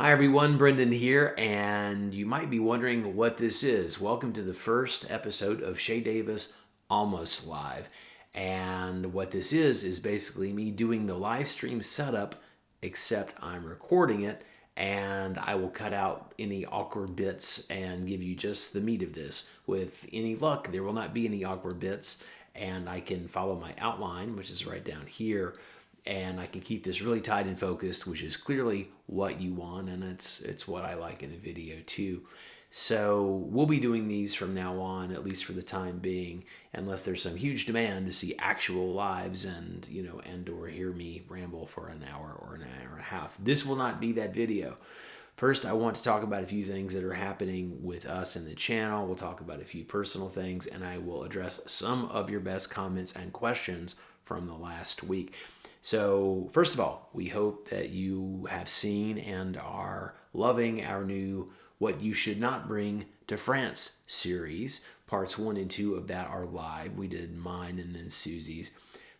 Hi everyone, Brendan here, and you might be wondering what this is. Welcome to the first episode of Chez Davis Almost Live. And what this is basically me doing the live stream setup, except I'm recording it, and I will cut out any awkward bits and give you just the meat of this. With any luck, there will not be any awkward bits, and I can follow my outline, which is right down here, and I can keep this really tight and focused, which is clearly what you want, and it's what I like in a video too. So we'll be doing these from now on, at least for the time being, unless there's some huge demand to see actual lives and or hear me ramble for an hour or an hour and a half. This will not be that video. First, I want to talk about a few things that are happening with us in the channel. We'll talk about a few personal things, and I will address some of your best comments and questions from the last week. So, first of all, we hope that you have seen and are loving our new What You Should Not Bring to France series. Parts 1 and 2 of that are live. We did mine and then Susie's.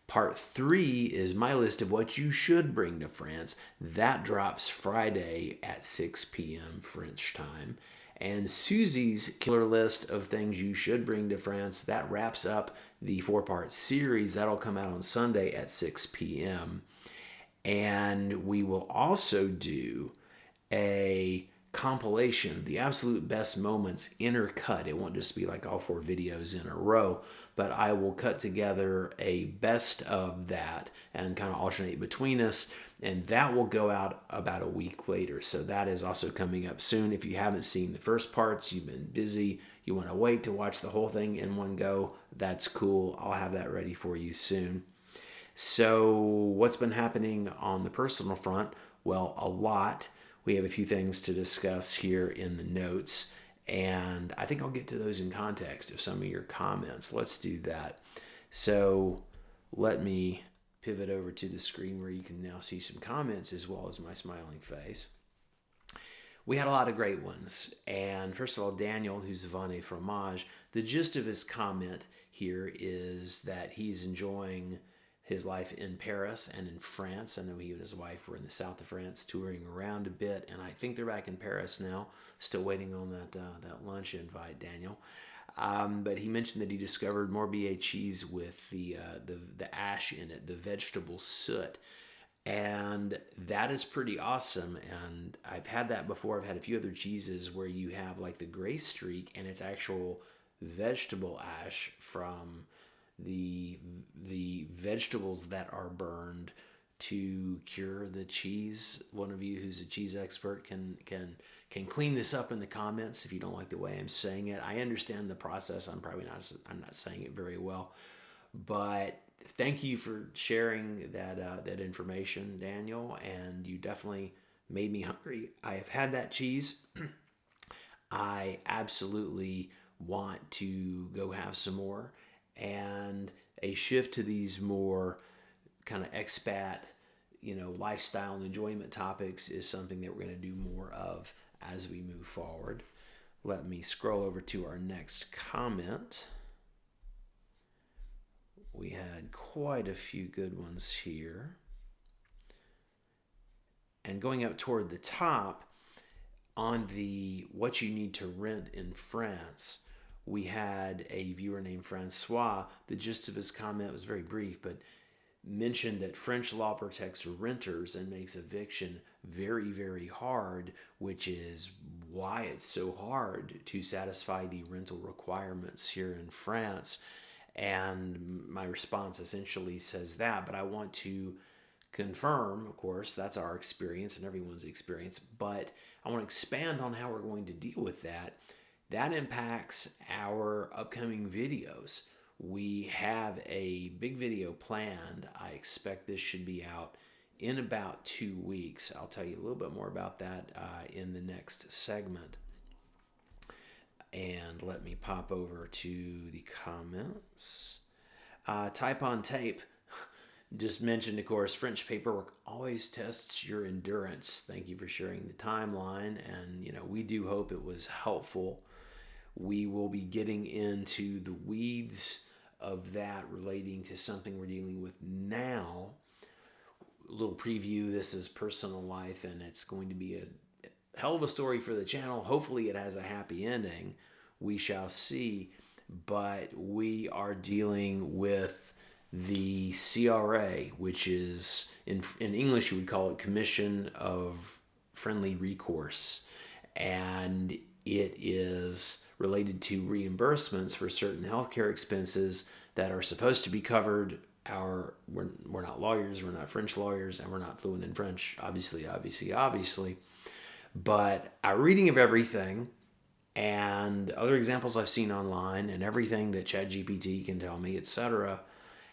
Part 3 is my list of what you should bring to France. That drops Friday at 6 p.m. French time. And Susie's killer list of things you should bring to France, that wraps up the 4-part series. That'll come out on Sunday at 6 p.m. And we will also do a compilation, the absolute best moments intercut. It won't just be like all 4 videos in a row, but I will cut together a best of that and kind of alternate between us, and that will go out about a week later. So that is also coming up soon. If you haven't seen the first parts, you've been busy, you want to wait to watch the whole thing in one go, that's cool. I'll have that ready for you soon. So what's been happening on the personal front? Well, a lot. We have a few things to discuss here in the notes, and I think I'll get to those in context of some of your comments. Let's do that. So let me pivot over to the screen where you can now see some comments as well as my smiling face. We had a lot of great ones. And first of all, Daniel, who's Vane Fromage, the gist of his comment here is that he's enjoying his life in Paris and in France. I know he and his wife were in the south of France touring around a bit, and I think they're back in Paris now. Still waiting on that lunch invite, Daniel. But he mentioned that he discovered Morbier cheese with the ash in it, the vegetable soot. And that is pretty awesome. And I've had that before. I've had a few other cheeses where you have like the gray streak and it's actual vegetable ash from the vegetables that are burned to cure the cheese. One of you who's a cheese expert can clean this up in the comments if you don't like the way I'm saying it. I understand the process. I'm not saying it very well, but thank you for sharing that information, Daniel. And you definitely made me hungry. I have had that cheese. I absolutely want to go have some more. And a shift to these more kind of expat, lifestyle and enjoyment topics is something that we're going to do more of as we move forward. Let me scroll over to our next comment. We had quite a few good ones here. And going up toward the top, on the what you need to rent in France, we had a viewer named Francois. The gist of his comment was very brief, but mentioned that French law protects renters and makes eviction very, very hard, which is why it's so hard to satisfy the rental requirements here in France. And my response essentially says that, but I want to confirm, of course, that's our experience and everyone's experience, but I want to expand on how we're going to deal with that. That impacts our upcoming videos. We have a big video planned. I expect this should be out in about 2 weeks. I'll tell you a little bit more about that in the next segment. And let me pop over to the comments. Type on Tape just mentioned, of course, French paperwork always tests your endurance. Thank you for sharing the timeline. And, we do hope it was helpful. We will be getting into the weeds of that relating to something we're dealing with now. A little preview, this is personal life, and it's going to be hell of a story for the channel. Hopefully it has a happy ending. We shall see. But we are dealing with the CRA, which is, in English, you would call it Commission of Friendly Recourse. And it is related to reimbursements for certain healthcare expenses that are supposed to be covered. We're not lawyers, we're not French lawyers, and we're not fluent in French, obviously. But our reading of everything and other examples I've seen online and everything that ChatGPT can tell me, etc.,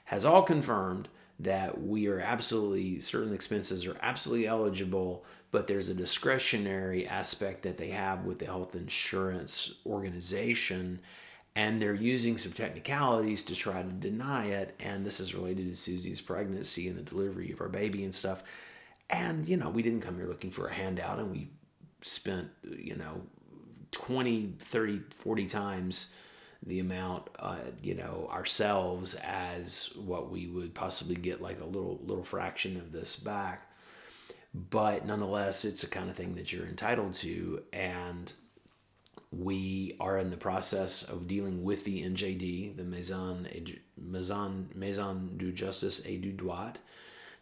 has all confirmed that we are absolutely, certain expenses are absolutely eligible, but there's a discretionary aspect that they have with the health insurance organization, and they're using some technicalities to try to deny it. And this is related to Susie's pregnancy and the delivery of our baby and stuff. And, we didn't come here looking for a handout, and we spent, 20, 30, 40 times the amount, ourselves as what we would possibly get, like a little fraction of this back. But nonetheless, it's the kind of thing that you're entitled to. And we are in the process of dealing with the MJD, the Maison de Justice et du Droit,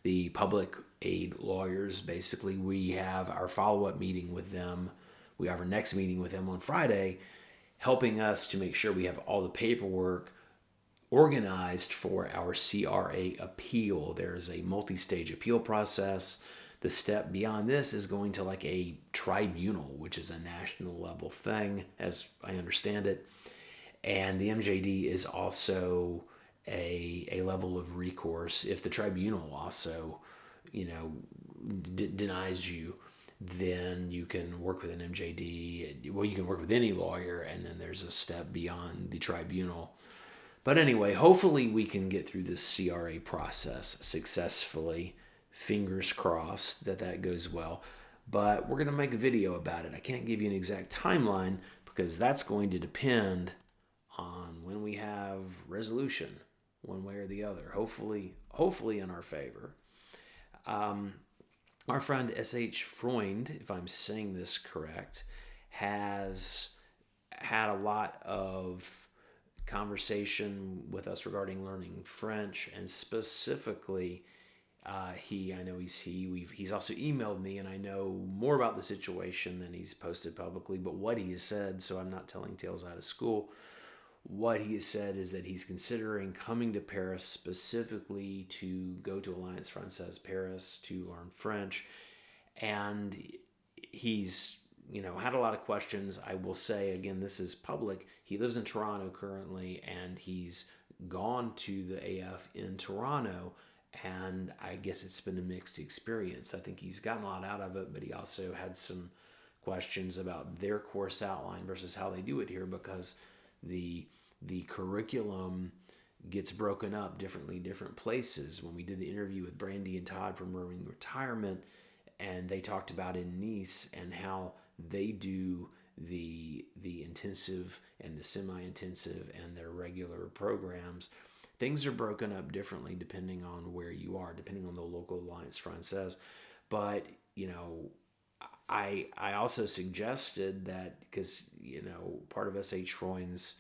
the public aid lawyers. Basically, we have our follow-up meeting with them. We have our next meeting with them on Friday, helping us to make sure we have all the paperwork organized for our CRA appeal. There's a multi-stage appeal process. The step beyond this is going to like a tribunal, which is a national level thing, as I understand it. And the MJD is also a level of recourse. If the tribunal also, denies you, then you can work with an MJD. Well, you can work with any lawyer, and then there's a step beyond the tribunal. But anyway, hopefully we can get through this CRA process successfully. Fingers crossed that goes well. But we're going to make a video about it. I can't give you an exact timeline because that's going to depend on when we have resolution, one way or the other. Hopefully in our favor. Our friend S.H. Freund, if I'm saying this correct, has had a lot of conversation with us regarding learning French, and specifically, he's also emailed me, and I know more about the situation than he's posted publicly, but what he has said, so I'm not telling tales out of school, what he has said is that he's considering coming to Paris specifically to go to Alliance Française Paris to learn French. And he's, had a lot of questions. I will say, again, this is public. He lives in Toronto currently, and he's gone to the AF in Toronto. And I guess it's been a mixed experience. I think he's gotten a lot out of it, but he also had some questions about their course outline versus how they do it here, because the curriculum gets broken up differently in different places. When we did the interview with Brandy and Todd from Rowing Retirement, and they talked about in Nice and how they do the intensive and the semi-intensive and their regular programs, things are broken up differently depending on where you are, depending on the local Alliance Française. But, I also suggested that because, part of S.H. Freund's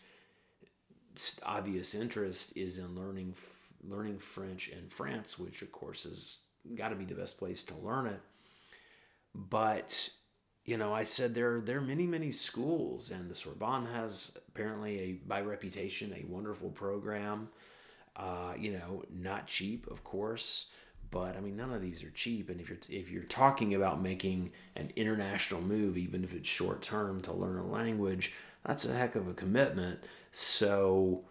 obvious interest is in learning French in France, which of course has got to be the best place to learn it. But, I said there are many, many schools, and the Sorbonne has apparently by reputation, a wonderful program. Not cheap, of course, but I mean, none of these are cheap. And if you're talking about making an international move, even if it's short term, to learn a language, that's a heck of a commitment. So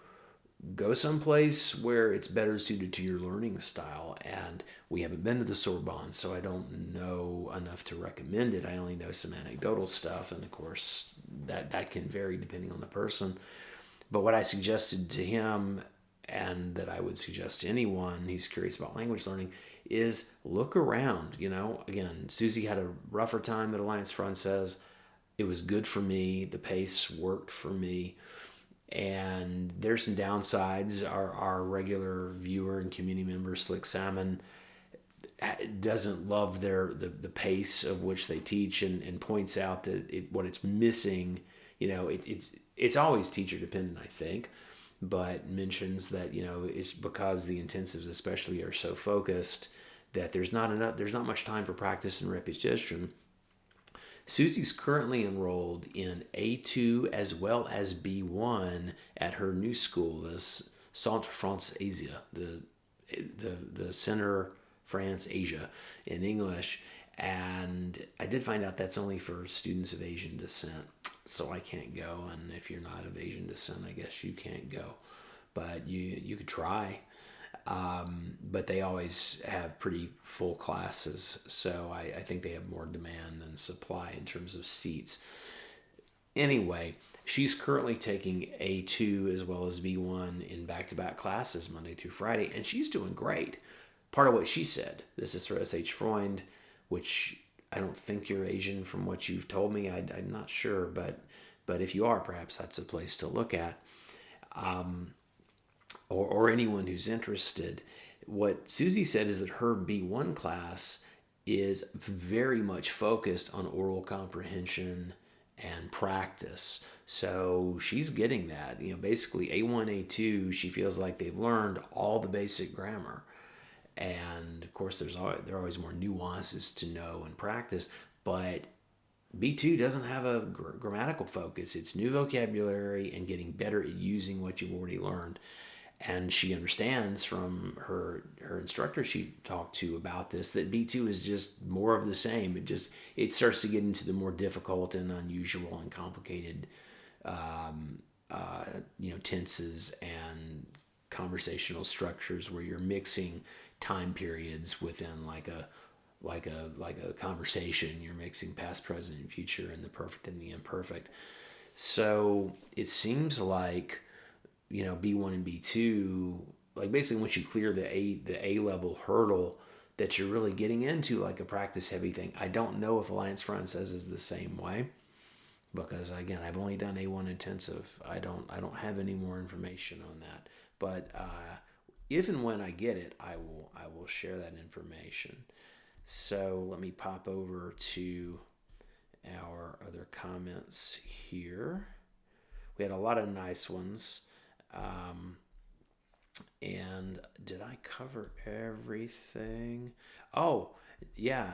go someplace where it's better suited to your learning style. And we haven't been to the Sorbonne, so I don't know enough to recommend it. I only know some anecdotal stuff, and of course that can vary depending on the person. But what I suggested to him, and that I would suggest to anyone who's curious about language learning, is look around. Again, Susie had a rougher time at Alliance Française. It was good for me. The pace worked for me. And there's some downsides. Our regular viewer and community member, Slick Salmon, doesn't love the pace of which they teach, and points out that what it's missing. It's always teacher dependent, I think, but mentions that it's because the intensives especially are so focused that there's not much time for practice and repetition. Susie's currently enrolled in A2 as well as B1 at her new school, the Centre Française, the Center France Asia in English. And I did find out that's only for students of Asian descent, so I can't go. And if you're not of Asian descent, I guess you can't go, but you could try. But they always have pretty full classes, so I think they have more demand than supply in terms of seats. Anyway, she's currently taking A2 as well as B1 in back-to-back classes Monday through Friday, and she's doing great. Part of what she said, this is for S.H. Freund, which I don't think you're Asian from what you've told me. I'm not sure, but if you are, perhaps that's a place to look at. Or anyone who's interested. What Susie said is that her B1 class is very much focused on oral comprehension and practice. So she's getting that. Basically A1, A2, she feels like they've learned all the basic grammar. And of course, there are always more nuances to know and practice, but B2 doesn't have a grammatical focus. It's new vocabulary and getting better at using what you've already learned. And she understands from her instructor she talked to about this that B2 is just more of the same. It starts to get into the more difficult and unusual and complicated tenses and conversational structures where you're mixing time periods within like a conversation. You're mixing past, present, and future, and the perfect and the imperfect. So it seems like B1 and B2, like basically once you clear the A level hurdle, that you're really getting into like a practice heavy thing. I don't know if Alliance Française is the same way, because again, I've only done A1 intensive. I don't have any more information on that. But if and when I get it, I will share that information. So let me pop over to our other comments here. We had a lot of nice ones. And did I cover everything? Oh, yeah.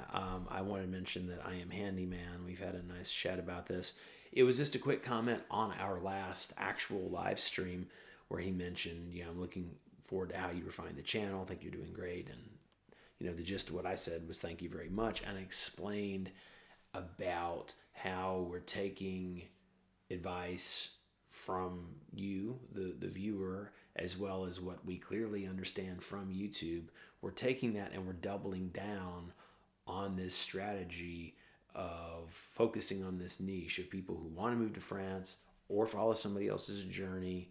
I wanted to mention that I am handyman. We've had a nice chat about this. It was just a quick comment on our last actual live stream where he mentioned, I'm looking forward to how you refine the channel. I think you're doing great. And, the gist of what I said was thank you very much. And I explained about how we're taking advice from you, the viewer, as well as what we clearly understand from YouTube. We're taking that and we're doubling down on this strategy of focusing on this niche of people who want to move to France or follow somebody else's journey.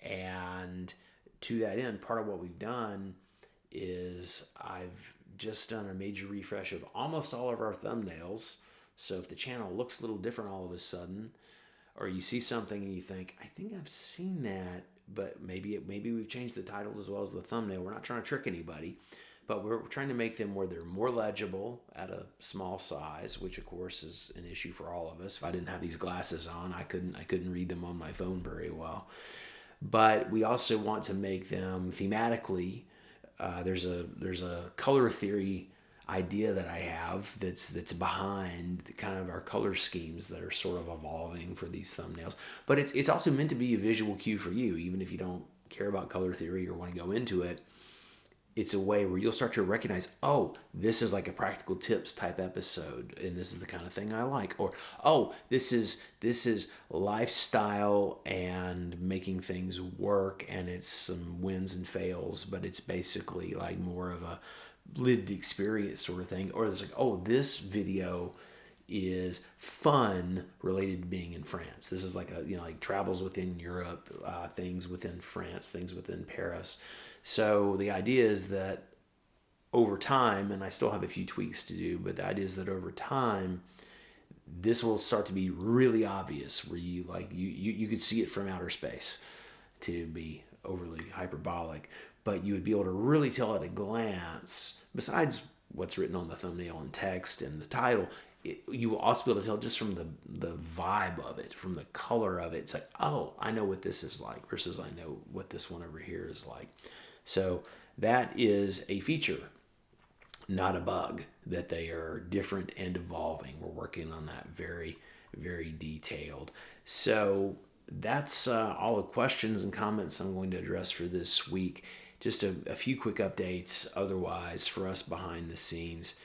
And to that end, part of what we've done is I've just done a major refresh of almost all of our thumbnails. So if the channel looks a little different all of a sudden, or you see something and you think, I think I've seen that, but maybe we've changed the title as well as the thumbnail. We're not trying to trick anybody, but we're trying to make them where they're more legible at a small size, which of course is an issue for all of us. If I didn't have these glasses on, I couldn't read them on my phone very well. But we also want to make them thematically. There's a color theory idea that I have that's behind kind of our color schemes that are sort of evolving for these thumbnails. But it's also meant to be a visual cue for you, even if you don't care about color theory or want to go into it. It's a way where you'll start to recognize, oh, this is like a practical tips type episode, and this is the kind of thing I like. Or, oh, this is lifestyle and making things work, and it's some wins and fails, but it's basically like more of a lived experience sort of thing. Or it's like, oh, this video is fun related to being in France. This is like like travels within Europe, things within France, things within Paris. So the idea is that over time, and I still have a few tweaks to do, but the idea is that over time, this will start to be really obvious where you could see it from outer space, to be overly hyperbolic, but you would be able to really tell at a glance, besides what's written on the thumbnail and text and the title, you will also be able to tell just from the vibe of it, from the color of it. It's like, oh, I know what this is like versus I know what this one over here is like. So that is a feature, not a bug, that they are different and evolving. We're working on that very, very detailed. So that's all the questions and comments I'm going to address for this week. Just a few quick updates otherwise for us behind the scenes.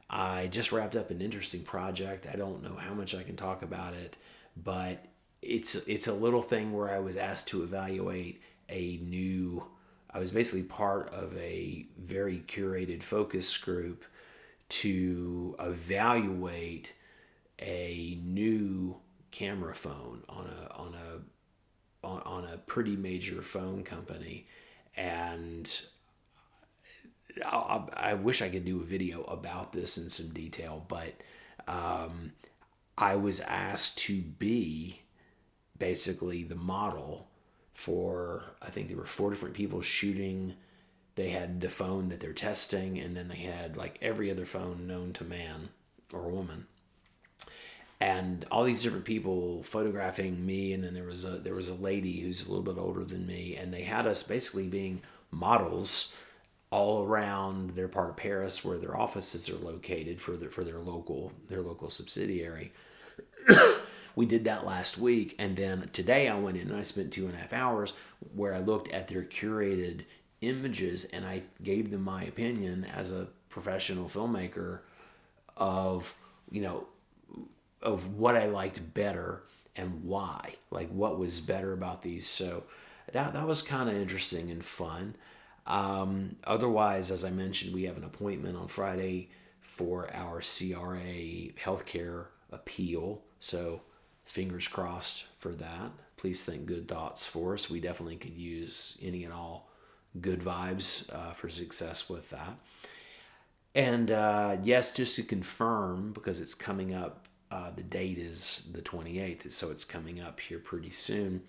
I just wrapped up an interesting project. I don't know how much I can talk about it, but it's a little thing where I was asked to evaluate I was basically part of a very curated focus group to evaluate a new camera phone on a pretty major phone company. And I wish I could do a video about this in some detail, but I was asked to be basically the model for, I think there were 4 different people shooting. They had the phone that they're testing, and then they had like every other phone known to man or woman, and all these different people photographing me. And then there was a lady who's a little bit older than me, and they had us basically being models all around their part of Paris where their offices are located for their local subsidiary. We did that last week, and then today I went in and I spent 2.5 hours where I looked at their curated images and I gave them my opinion as a professional filmmaker of what I liked better and why, like what was better about these. So that was kind of interesting and fun. Otherwise, as I mentioned, we have an appointment on Friday for our CRA healthcare appeal. So fingers crossed for that. Please think good thoughts for us. We definitely could use any and all good vibes for success with that. And yes, just to confirm, because it's coming up, the date is the 28th, so it's coming up here pretty soon.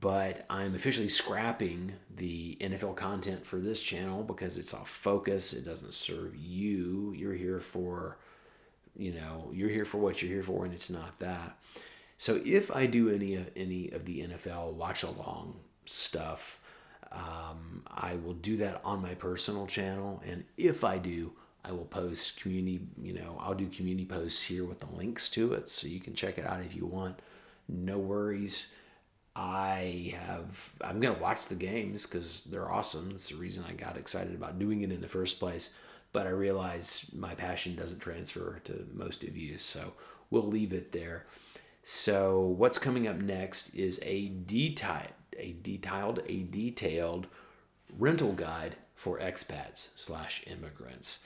But I'm officially scrapping the NFL content for this channel because it's off focus. It doesn't serve you. You're here for what you're here for, and it's not that. So if I do any of the NFL watch along stuff, I will do that on my personal channel. And if I do, I will post I'll do community posts here with the links to it, so you can check it out if you want. No worries. I'm going to watch the games because they're awesome. It's the reason I got excited about doing it in the first place. But I realize my passion doesn't transfer to most of you, so we'll leave it there. So what's coming up next is a detailed rental guide for expats/immigrants.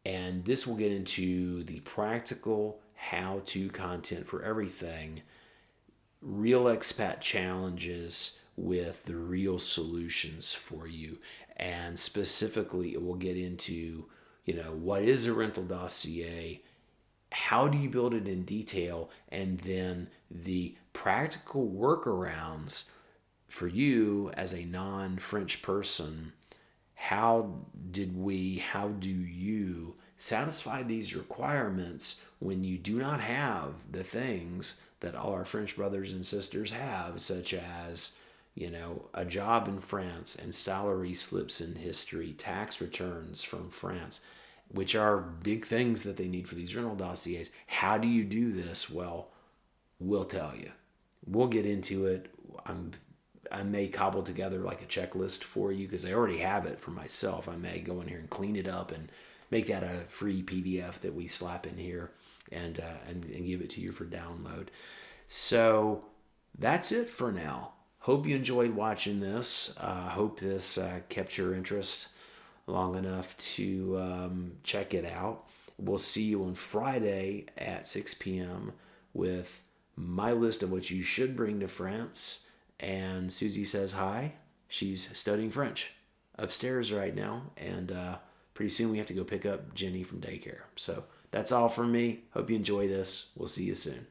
And this will get into the practical how-to content for everything, real expat challenges with the real solutions for you. And specifically, it will get into, what is a rental dossier? How do you build it in detail? And then the practical workarounds for you as a non-French person. How do you satisfy these requirements when you do not have the things that all our French brothers and sisters have, such as, a job in France and salary slips in history, tax returns from France, which are big things that they need for these rental dossiers. How do you do this? Well, we'll tell you. We'll get into it. I may cobble together like a checklist for you because I already have it for myself. I may go in here and clean it up and make that a free PDF that we slap in here and give it to you for download. So that's it for now. Hope you enjoyed watching this. Hope this kept your interest long enough to check it out. We'll see you on Friday at 6 p.m. with my list of what you should bring to France. And Susie says hi. She's studying French upstairs right now. And pretty soon we have to go pick up Jenny from daycare. So that's all from me. Hope you enjoy this. We'll see you soon.